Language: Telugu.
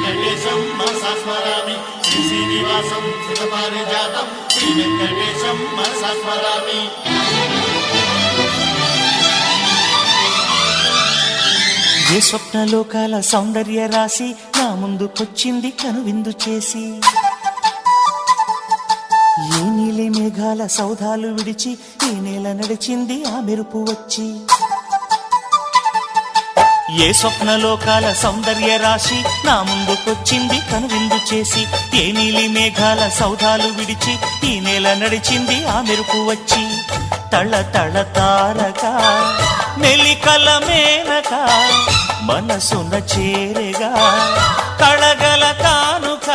వెంకటేశం మనసా స్మరామి శ్రీ శ్రీనివాసం సుతపారిజాతం శ్రీ వెంకటేశం మనసా స్మరామి. ఏ స్వప్నలోకాల సౌందర్య రాశి నా ముందుకొచ్చింది కనువిందు చేసి, ఏ నీలి మేఘాల సౌధాలు విడిచి ఈ నేల నడిచింది ఆ మెరుపు వచ్చి. ఏ స్వప్నలోకాల సౌందర్య రాశి నా ముందుకొచ్చింది కనువిందు చేసి, ఏ నీలి మేఘాల సౌధాలు విడిచి ఈ నేల నడిచింది ఆ మెరుపు వచ్చి. తళ తళ తారక మెలికల మేనక మనసున చేరగా కళగల కానుక